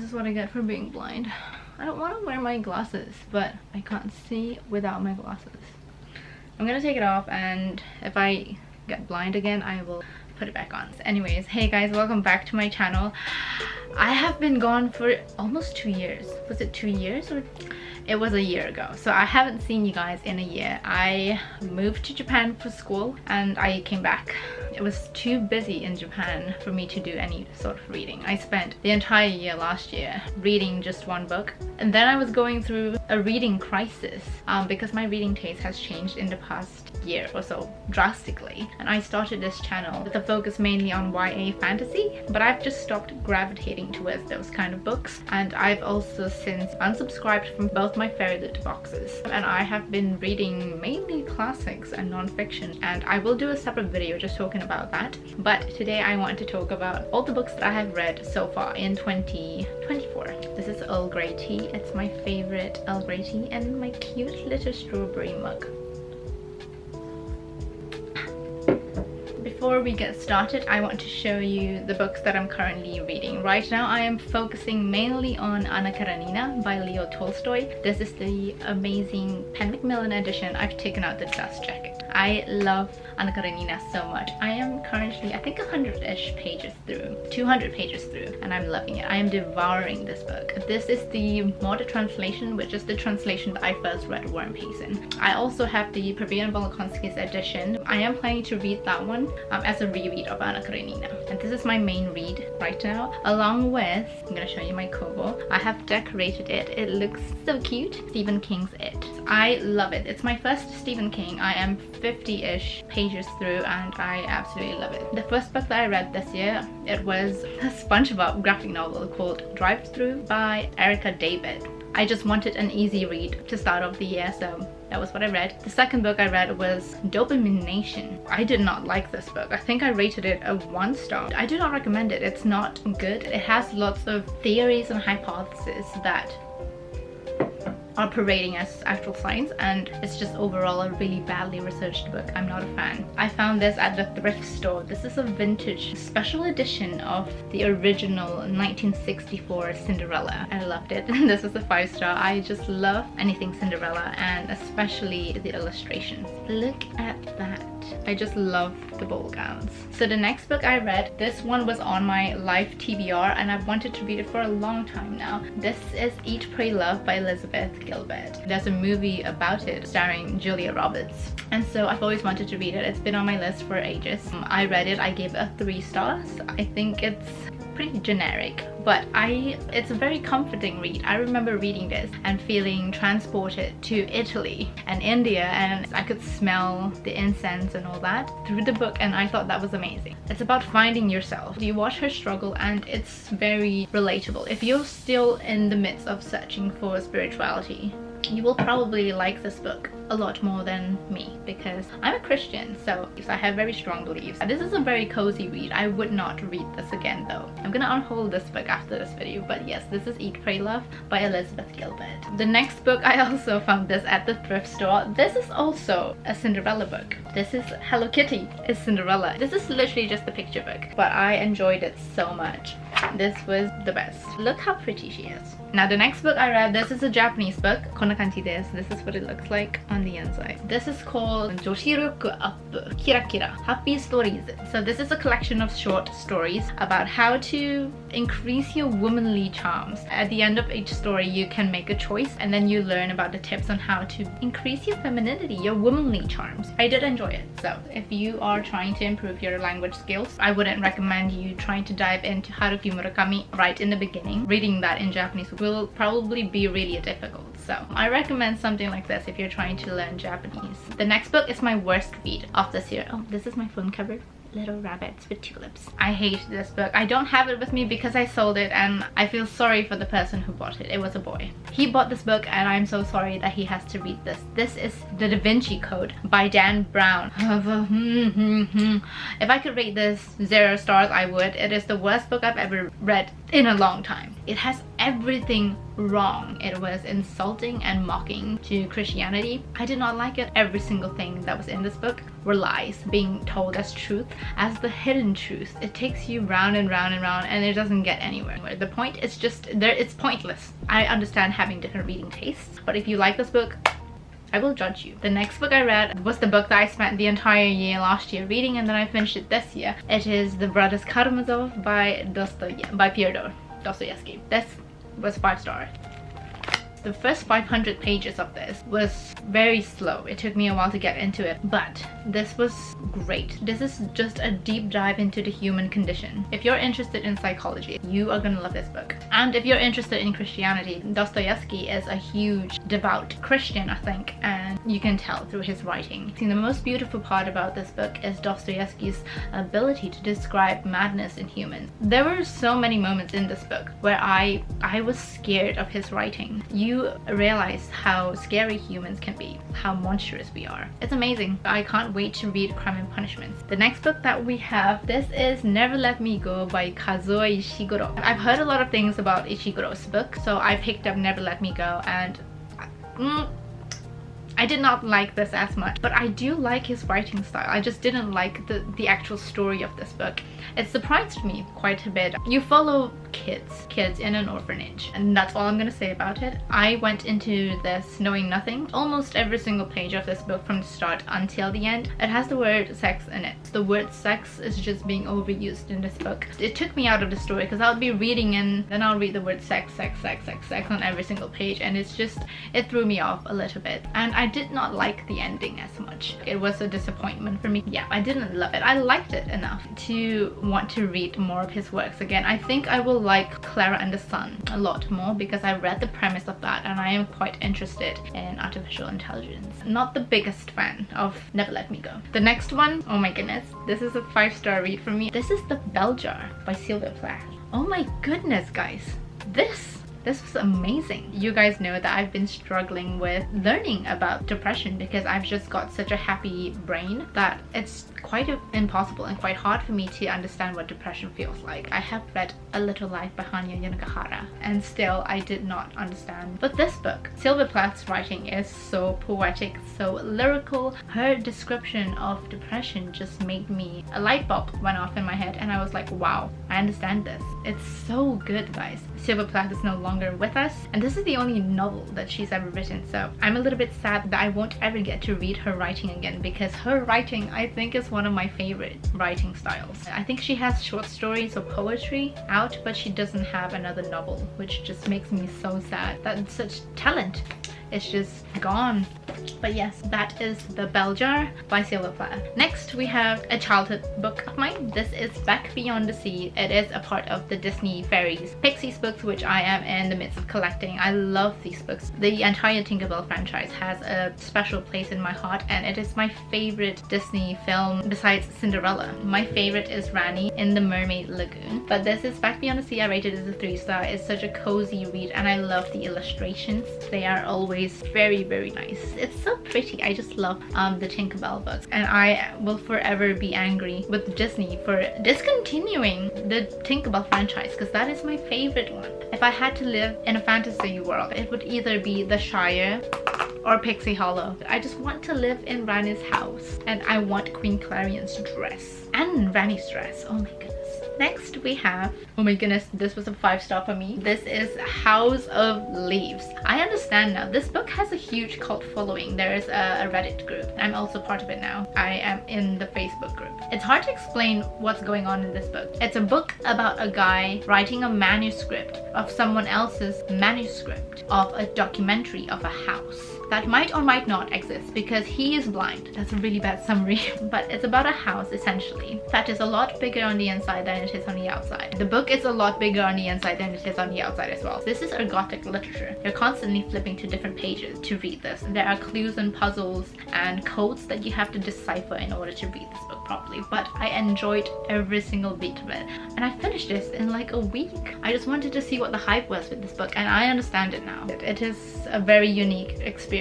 is what I get for being blind. I don't want to wear my glasses, but I can't see without my glasses. I'm gonna take it off, and if I get blind again, I will put it back on. Anyways, hey guys, welcome back to my channel. I have been gone for almost 2 years. Was it 2 years, or it was a year ago? So I haven't seen you guys in a year. I moved to Japan for school and I came back. It was too busy in Japan for me to do any sort of reading. I spent the entire year last year reading just one book, and then I was going through a reading crisis because my reading taste has changed in the past year or so drastically, and I started this channel with a focus mainly on YA fantasy, but I've just stopped gravitating towards those kind of books, and I've also since unsubscribed from both my fairy lit boxes, and I have been reading mainly classics and non-fiction, and I will do a separate video just talking about that. But today I want to talk about all the books that I have read so far in 2024. This is Earl Grey tea. It's my favorite Earl Grey tea, and my cute little strawberry mug. Before we get started, I want to show you the books that I'm currently reading. Right now I am focusing mainly on Anna Karenina by Leo Tolstoy. This is the amazing Pen Macmillan edition. I've taken out the dust jacket. I love Anna Karenina so much. I am currently, I think, 100-ish pages through, 200 pages through, and I'm loving it. I am devouring this book. This is the modern translation, which is the translation that I first read War and Peace in. I also have the Pravina Bolokonsky's edition. I am planning to read that one as a reread of Anna Karenina, and this is my main read right now, along with, I'm gonna show you my Kobo. I have decorated it. It looks so cute. Stephen King's It. I love it. It's my first Stephen King. I am 50-ish pages through and I absolutely love it. The first book that I read this year, it was a SpongeBob graphic novel called Drive Thru by Erica David. I just wanted an easy read to start off the year, so that was what I read. The second book I read was Dopamine Nation. I did not like this book. I think I rated it a 1 star. I do not recommend it. It's not good. It has lots of theories and hypotheses that are parading as actual science, and it's just overall a really badly researched book. I'm not a fan. I found this at the thrift store. This is a vintage special edition of the original 1964 Cinderella. I loved it. This is a 5 star. I just love anything Cinderella, and especially the illustrations. Look at that. I just love the ball gowns. So the next book I read, this one was on my live TBR and I've wanted to read it for a long time now. This is Eat, Pray, Love by Elizabeth Gilbert. There's a movie about it starring Julia Roberts, and so I've always wanted to read it. It's been on my list for ages. I read it. I gave it a 3 stars. I think it's pretty generic, but it's a very comforting read. I remember reading this and feeling transported to Italy and India, and I could smell the incense and all that through the book, and I thought that was amazing. It's about finding yourself. You watch her struggle and it's very relatable. If you're still in the midst of searching for spirituality, you will probably like this book a lot more than me, because I'm a Christian, so I have very strong beliefs. This is a very cozy read. I would not read this again though. I'm gonna unhold this book after this video, but yes, this is Eat, Pray, Love by Elizabeth Gilbert. The next book, I also found this at the thrift store. This is also a Cinderella book. This is Hello Kitty is Cinderella. This is literally just a picture book, but I enjoyed it so much. This was the best. Look how pretty she is. Now the next book I read, this is a Japanese book. Konna kanji desu. This is what it looks like on the inside. This is called 女子力アップ Kira Kira Happy Stories. So this is a collection of short stories about how to increase your womanly charms. At the end of each story you can make a choice, and then you learn about the tips on how to increase your femininity, your womanly charms. I did enjoy it. So if you are trying to improve your language skills, I wouldn't recommend you trying to dive into Haruki Murakami right in the beginning. Reading that in Japanese will probably be really difficult. So I recommend something like this if you're trying to learn Japanese. The next book is my worst read of this year. Oh, this is my phone cover. Little rabbits with tulips. I hate this book. I don't have it with me because I sold it, and I feel sorry for the person who bought it. It was a boy. He bought this book and I'm so sorry that he has to read this. This is the Da Vinci Code by Dan Brown. If I could rate this 0 stars, I would. It is the worst book I've ever read in a long time. It has everything wrong. It was insulting and mocking to Christianity. I did not like it. Every single thing that was in this book were lies being told as truth, as the hidden truth. It takes you round and round and round, and it doesn't get anywhere. The point is just there. It's pointless. I understand having different reading tastes, but if you like this book, I will judge you. The next book I read was the book that I spent the entire year last year reading, and then I finished it this year. It is The Brothers Karamazov by Fyodor Dostoevsky. This was 5-star. The first 500 pages of this was very slow. It took me a while to get into it, but this was great. This is just a deep dive into the human condition. If you're interested in psychology, you are gonna love this book. And if you're interested in Christianity, Dostoevsky is a huge, devout Christian, I think, and you can tell through his writing. The most beautiful part about this book is Dostoevsky's ability to describe madness in humans. There were so many moments in this book where I was scared of his writing. You realize how scary humans can be, how monstrous we are. It's amazing. I can't wait to read Crime and Punishments. The next book that we have, this is Never Let Me Go by Kazuo Ishiguro. I've heard a lot of things about Ishiguro's book, so I picked up Never Let Me Go, and I did not like this as much, but I do like his writing style. I just didn't like the actual story of this book. It surprised me quite a bit. You follow kids in an orphanage, and that's all I'm gonna say about it. I went into this knowing nothing. Almost every single page of this book from the start until the end, it has the word sex in it. The word sex is just being overused in this book. It took me out of the story because I'll be reading and then I'll read the word sex on every single page, and it threw me off a little bit, and I did not like the ending as much. It was a disappointment for me. Yeah, I didn't love it. I liked it enough to want to read more of his works again. I think I will like Clara and the Sun a lot more because I read the premise of that, and I am quite interested in artificial intelligence. Not the biggest fan of Never Let Me Go. The next one, oh my goodness, this is a 5-star read for me. This is The Bell Jar by Sylvia Plath. Oh my goodness, guys. This was amazing. You guys know that I've been struggling with learning about depression because I've just got such a happy brain that it's quite impossible and quite hard for me to understand what depression feels like. I have read A Little Life by Hanya Yanagihara, and still I did not understand. But this book, Sylvia Plath's writing is so poetic, so lyrical. Her description of depression just made me, a light bulb went off in my head, and I was like, wow, I understand this. It's so good, guys. Sylvia Plath is no longer with us, and this is the only novel that she's ever written, so I'm a little bit sad that I won't ever get to read her writing again, because her writing, I think, is one of my favorite writing styles. I think she has short stories or poetry out, but she doesn't have another novel, which just makes me so sad that such talent is just gone. But yes, that is The Bell Jar by Sylvia Plath. Next, we have a childhood book of mine. This is Beck Beyond the Sea. It is a part of the Disney Fairies Pixies books, which I am in the midst of collecting. I love these books. The entire Tinkerbell franchise has a special place in my heart, and it is my favorite Disney film besides Cinderella. My favorite is Rani in the Mermaid Lagoon, but this is Beck Beyond the Sea. I rated it as a 3-star. It's such a cozy read, and I love the illustrations. They are always very, very nice. It's so pretty. I just love the Tinkerbell books, and I will forever be angry with Disney for discontinuing the Tinkerbell franchise, because that is my favorite one. If I had to live in a fantasy world, it would either be the Shire or Pixie Hollow. I just want to live in Rani's house, and I want Queen Clarion's dress and Rani's dress. Oh my goodness. Next we have, oh my goodness, this was a 5-star for me. This is House of Leaves. I understand now. This book has a huge cult following. There is a Reddit group. I'm also part of it now. I am in the Facebook group. It's hard to explain what's going on in this book. It's a book about a guy writing a manuscript of someone else's manuscript of a documentary of a house that might or might not exist because he is blind. That's a really bad summary. But it's about a house, essentially, that is a lot bigger on the inside than it is on the outside. The book is a lot bigger on the inside than it is on the outside as well. This is ergothic literature. You're constantly flipping to different pages to read this. There are clues and puzzles and codes that you have to decipher in order to read this book properly. But I enjoyed every single beat of it. And I finished this in like a week. I just wanted to see what the hype was with this book, and I understand it now. It is a very unique experience.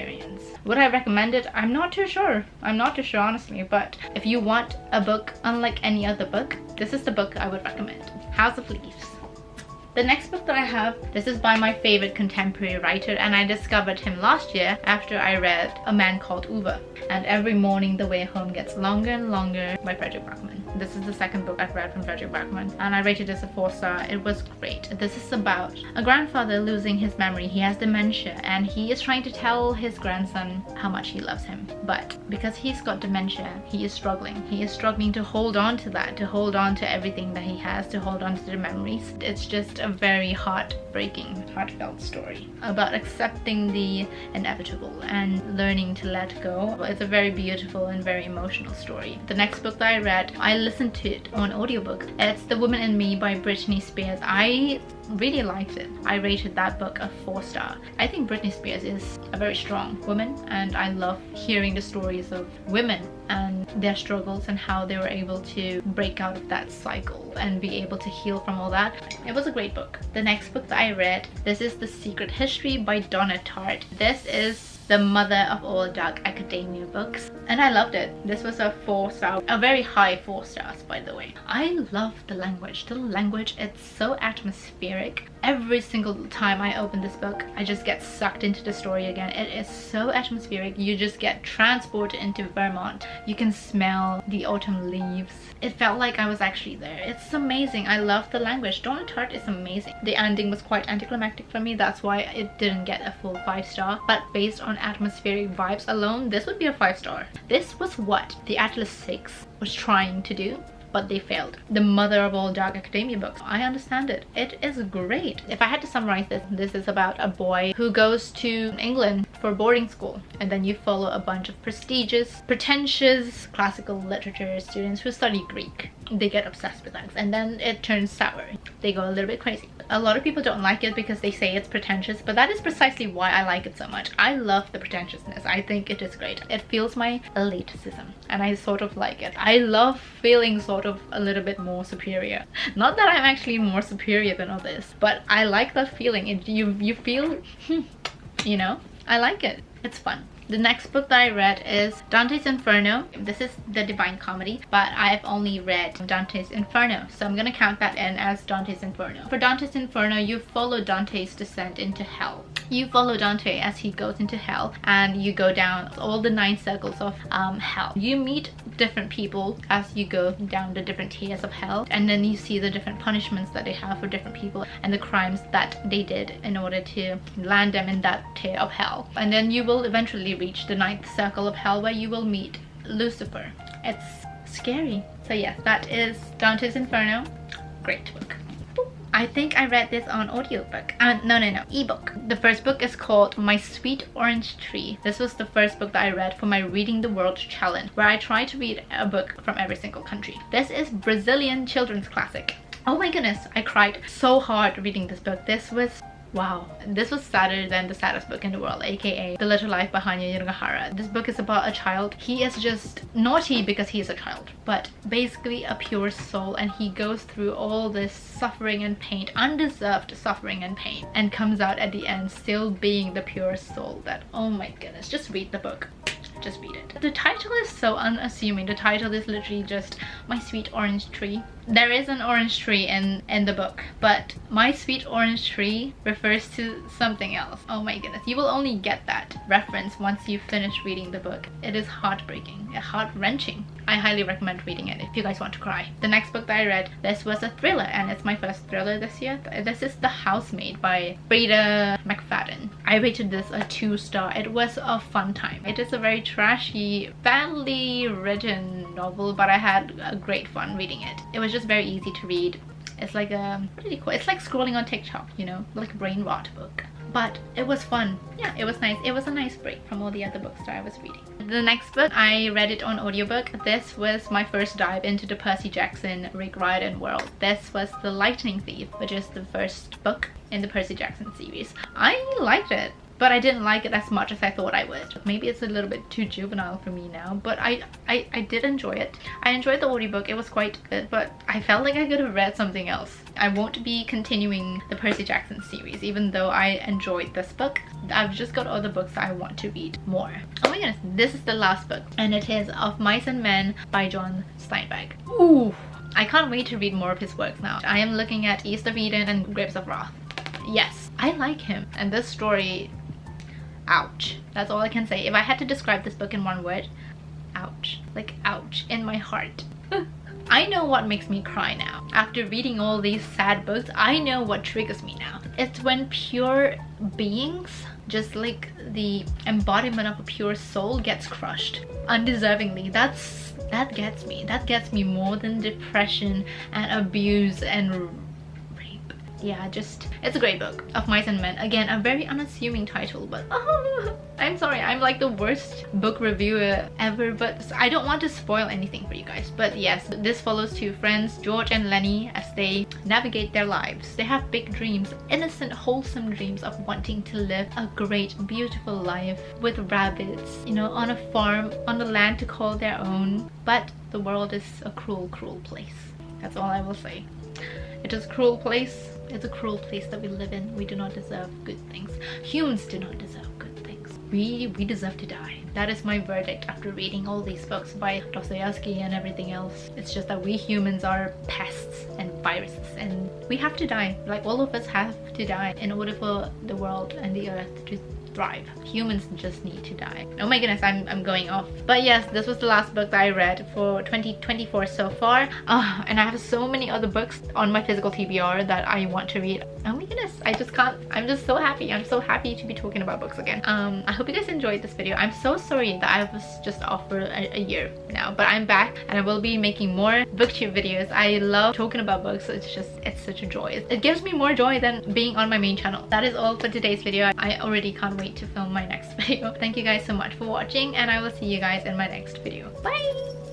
Would I recommend it? I'm not too sure. I'm not too sure, honestly, but if you want a book unlike any other book, this is the book I would recommend. House of Leaves The next book that I have, this is by my favorite contemporary writer, and I discovered him last year after I read A Man Called Uwe and Every Morning the Way Home Gets Longer and Longer by Frederick Backman. This is the second book I've read from Frederick Backman, and I rated this a 4-star. It was great. This is about a grandfather losing his memory. He has dementia, and he is trying to tell his grandson how much he loves him. But because he's got dementia, he is struggling. He is struggling to hold on to that, to hold on to everything that he has, to hold on to the memories. It's just a very heartbreaking, heartfelt story about accepting the inevitable and learning to let go. It's a very beautiful and very emotional story. The next book that I read, I listened to it on audiobook. It's The Woman in Me by Britney Spears. I really liked it. I rated that book a 4-star. I think Britney Spears is a very strong woman, and I love hearing the stories of women and their struggles and how they were able to break out of that cycle and be able to heal from all that. It was a great book. The next book that I read, this is The Secret History by Donna Tartt. This is the mother of all dark academia books, and I loved it. This was a 4-star, a very high 4 stars, by the way. I love the language. The language, it's so atmospheric. Every single time I open this book, I just get sucked into the story again. It is so atmospheric. You just get transported into Vermont. You can smell the autumn leaves. It felt like I was actually there. It's amazing. I love the language. Donna Tartt is amazing. The ending was quite anticlimactic for me. That's why it didn't get a full 5-star. But based on atmospheric vibes alone, this would be a 5-star. This was what the Atlas 6 was trying to do, but they failed. The mother of all dark academia books. I understand it. It is great. If I had to summarize this, this is about a boy who goes to England for boarding school, and then you follow a bunch of prestigious, pretentious classical literature students who study Greek. They get obsessed with that, and then it turns sour. They go a little bit crazy. A lot of people don't like it because they say it's pretentious, but that is precisely why I like it so much. I love the pretentiousness. I think it is great. It feels my elitism, and I sort of like it. I love feeling sort of a little bit more superior. Not that I'm actually more superior than others, but I like that feeling. You feel, you know, I like it. It's fun. The next book that I read is Dante's Inferno. This is the Divine Comedy, but I've only read Dante's Inferno, so I'm gonna count that in as Dante's Inferno. For Dante's Inferno, you follow Dante's descent into hell. You follow Dante as he goes into hell, and you go down all the 9 circles of hell. You meet different people as you go down the different tiers of hell, and then you see the different punishments that they have for different people and the crimes that they did in order to land them in that tier of hell. And then you will eventually reach the 9th circle of hell, where you will meet Lucifer. It's scary. So yes, that is Dante's Inferno. Great book. I think I read this on audiobook. No, ebook. The first book is called My Sweet Orange Tree. This was the first book that I read for my Reading the World challenge, where I try to read a book from every single country. This is Brazilian children's classic. Oh my goodness, I cried so hard reading this book. This was wow. This was sadder than the saddest book in the world, aka The Little Life Behind Yurugahara. This book is about a child. He is just naughty because he is a child, but basically a pure soul, and he goes through all this suffering and pain, undeserved suffering and pain, and comes out at the end still being the pure soul that, oh my goodness, just read the book. Just read it. The title is so unassuming. The title is literally just My Sweet Orange Tree. There is an orange tree in the book, but My Sweet Orange Tree refers to something else. Oh my goodness. You will only get that reference once you finish reading the book. It is heartbreaking, heart-wrenching. I highly recommend reading it if you guys want to cry. The next book that I read, this was a thriller, and it's my first thriller this year. This is The Housemaid by Frida McFadden. I rated this a 2-star. It was a fun time. It is a very trashy, badly written novel, but I had a great fun reading it. It was just very easy to read. It's like a, what did you call it? It's like scrolling on TikTok, you know, like a brain rot book. But it was fun. Yeah, it was nice. It was a nice break from all the other books that I was reading. The next book, I read it on audiobook. This was my first dive into the Percy Jackson Rick Riordan world. This was The Lightning Thief, which is the first book in the Percy Jackson series. I liked it, but I didn't like it as much as I thought I would. Maybe it's a little bit too juvenile for me now, but I did enjoy it. I enjoyed the audiobook. It was quite good, but I felt like I could have read something else. I won't be continuing the Percy Jackson series, even though I enjoyed this book. I've just got other books that I want to read more. Oh my goodness, this is the last book, and it is Of Mice and Men by John Steinbeck. Ooh, I can't wait to read more of his works now. I am looking at East of Eden and Grapes of Wrath. Yes, I like him, and this story, ouch. That's all I can say. If I had to describe this book in one word, ouch. Like ouch in my heart. I know what makes me cry now. After reading all these sad books, I know what triggers me now. It's when pure beings, just like the embodiment of a pure soul, gets crushed undeservingly. That gets me. That gets me more than depression and abuse and rape. Yeah, just, it's a great book. Of Mice and Men. Again, a very unassuming title, but I'm sorry, I'm like the worst book reviewer ever, but I don't want to spoil anything for you guys. But yes, this follows two friends, George and Lenny, as they navigate their lives. They have big dreams, innocent, wholesome dreams of wanting to live a great, beautiful life with rabbits, you know, on a farm, on the land to call their own. But the world is a cruel, cruel place. That's all I will say. It is a cruel place. It's a cruel place that we live in. We do not deserve good things. Humans do not deserve good things. We deserve to die. That is my verdict after reading all these books by Dostoevsky and everything else. It's just that we humans are pests and viruses, and we have to die. Like, all of us have to die in order for the world and the earth to thrive. Humans just need to die. Oh my goodness, I'm going off. But yes, this was the last book that I read for 2024 so far. And I have so many other books on my physical TBR that I want to read. Oh my goodness, I just can't. I'm just so happy. I'm so happy to be talking about books again. I hope you guys enjoyed this video. I'm so sorry that I was just off for a year now, but I'm back and I will be making more booktube videos. I love talking about books. It's such a joy. It gives me more joy than being on my main channel. That is all for today's video. I already can't wait to film my next video. Thank you guys so much for watching, and I will see you guys in my next video. Bye!